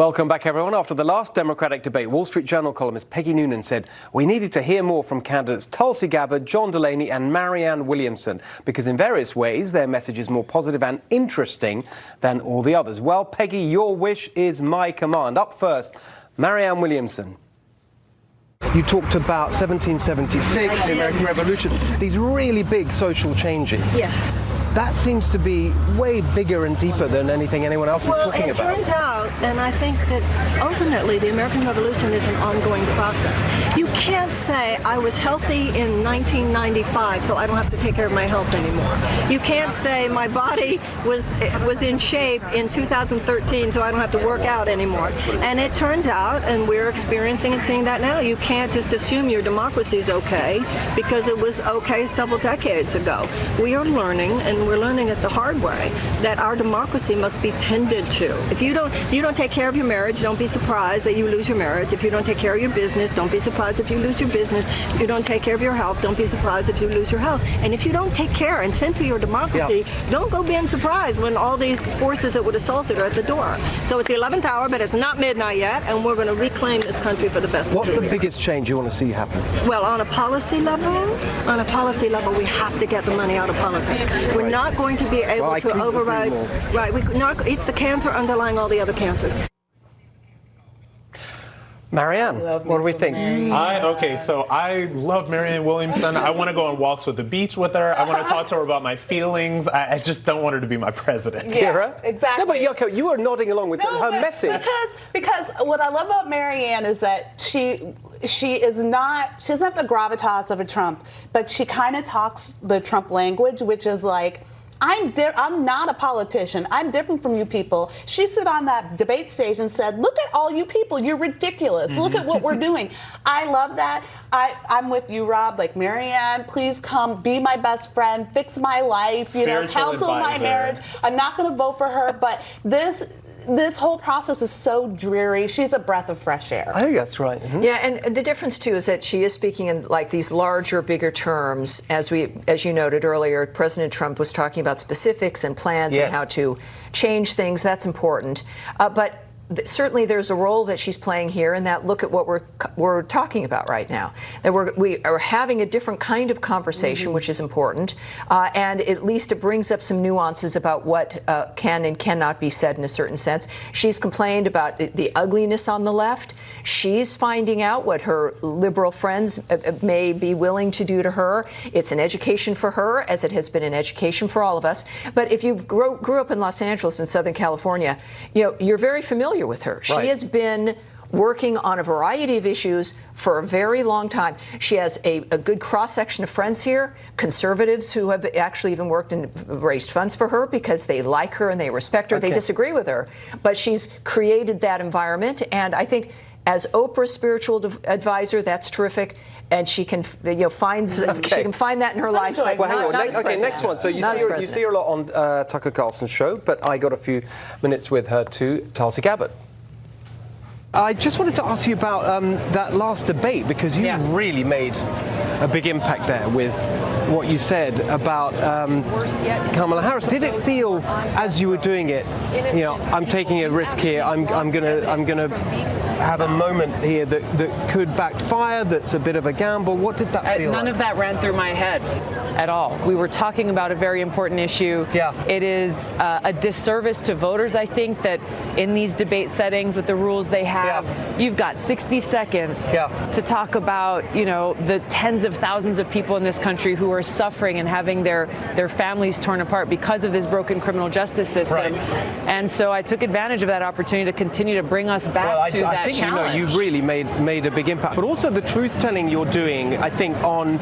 Welcome back, everyone. After the last Democratic debate, Wall Street Journal columnist Peggy Noonan said we needed to hear more from candidates Tulsi Gabbard, John Delaney and Marianne Williamson, because in various ways their message is more positive and interesting than all the others. Well, Peggy, your wish is my command. Up first, Marianne Williamson. You talked about 1776, the American Revolution, these really big social changes. Yeah. That seems to be way bigger and deeper than anything anyone else is talking about. Well, it turns out, and I think that ultimately the American Revolution is an ongoing process. You can't say I was healthy in 1995, so I don't have to take care of my health anymore. You can't say my body was in shape in 2013, so I don't have to work out anymore. And it turns out, and we're experiencing and seeing that now, you can't just assume your democracy is okay because it was okay several decades ago. We are learning, and we're learning it the hard way, that our democracy must be tended to. If you don't take care of your marriage, don't be surprised that you lose your marriage. If you don't take care of your business, don't be surprised if you lose your business. If you don't take care of your health, don't be surprised if you lose your health. And if you don't take care and tend to your democracy, don't go being surprised when all these forces that would assault it are at the door. So it's the 11th hour, but it's not midnight yet, and we're going to reclaim this country for the best. What's the biggest change you want to see happen? Well, on a policy level, we have to get the money out of politics. We're not going to be able to override. Right, it's the cancer underlying all the other cancers. Marianne, what do we think? So I love Marianne Williamson. I want to go on walks with the beach with her. I want to talk to her about my feelings. I just don't want her to be my president. Yeah, exactly. No, but Yoko, you are nodding along with her message. Because what I love about Marianne is that she doesn't have the gravitas of a Trump, but she kind of talks the Trump language, which is like, I'm not a politician. I'm different from you people. She stood on that debate stage and said, look at all you people. You're ridiculous. Look at what we're doing. I love that. I'm with you, Rob. Like, Marianne, please come be my best friend, fix my life, counsel my marriage. I'm not going to vote for her, but this whole process is so dreary. She's a breath of fresh air. I think that's right. Mm-hmm. Yeah, and the difference too is that she is speaking in like these larger, bigger terms. As you noted earlier, President Trump was talking about specifics and plans and how to change things. That's important. But certainly there's a role that she's playing here in that look at what we're talking about right now. That we are having a different kind of conversation, which is important, and at least it brings up some nuances about what can and cannot be said in a certain sense. She's complained about the ugliness on the left. She's finding out what her liberal friends may be willing to do to her. It's an education for her, as it has been an education for all of us. But if you grew up in Los Angeles in Southern California, you're very familiar with her. She has been working on a variety of issues for a very long time. She has a good cross-section of friends here, conservatives who have actually even worked and raised funds for her because they like her and they respect her. They disagree with her, but she's created that environment, and I think as Oprah's spiritual advisor, that's terrific. And she can, she can find that in her life. Well, hang on. Next one. So you see her a lot on Tucker Carlson's show, but I got a few minutes with her too, Tulsi Gabbard. I just wanted to ask you about that last debate, because you really made a big impact there with what you said about Kamala Harris. Did it feel, as you were doing it, I'm taking a risk here. I'm gonna have a moment here that could backfire, that's a bit of a gamble? What did that feel None like? of that ran through my head at all. We were talking about a very important issue. Yeah. It is a disservice to voters, I think, that in these debate settings with the rules they have, you've got 60 seconds to talk about, the tens of thousands of people in this country who are suffering and having their families torn apart because of this broken criminal justice system. Right. And so I took advantage of that opportunity to continue to bring us back to that challenge. You really made a big impact, but also the truth-telling you're doing, I think, on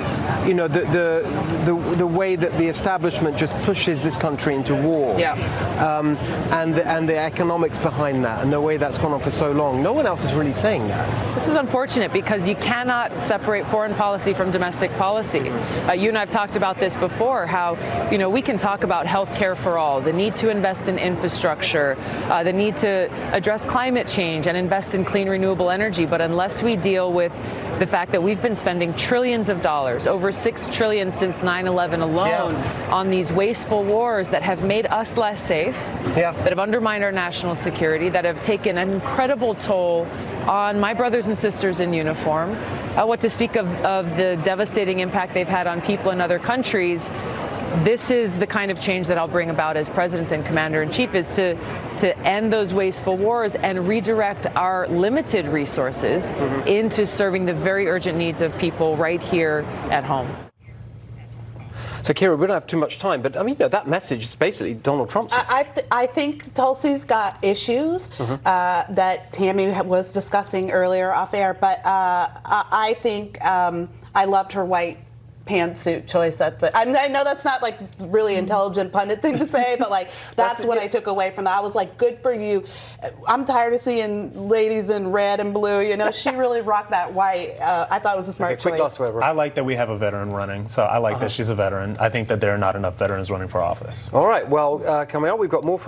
the way that the establishment just pushes this country into war, and the economics behind that, and the way that's gone on for so long. No one else is really saying that. This is unfortunate because you cannot separate foreign policy from domestic policy. You and I have talked about this before, how we can talk about health care for all, the need to invest in infrastructure, the need to address climate change and invest in clean renewable energy, but unless we deal with the fact that we've been spending trillions of dollars, over $6 trillion since 9/11 alone, on these wasteful wars that have made us less safe, that have undermined our national security, that have taken an incredible toll on my brothers and sisters in uniform. What to speak of the devastating impact they've had on people in other countries. This is the kind of change that I'll bring about as President and Commander-in-Chief, is to end those wasteful wars and redirect our limited resources into serving the very urgent needs of people right here at home. So, Kira, we don't have too much time, but I mean, that message is basically Donald Trump's message. I think Tulsi's got issues that Tammy was discussing earlier off air, but I think I loved her white pantsuit choice. That's it. I know that's not like really intelligent pundit thing to say, but like that's what I took away from that. I was like, good for you. I'm tired of seeing ladies in red and blue. You know, she really rocked that white. I thought it was a smart choice. I like that we have a veteran running, so I like that she's a veteran. I think that there are not enough veterans running for office. All right. Well, coming up, we've got more from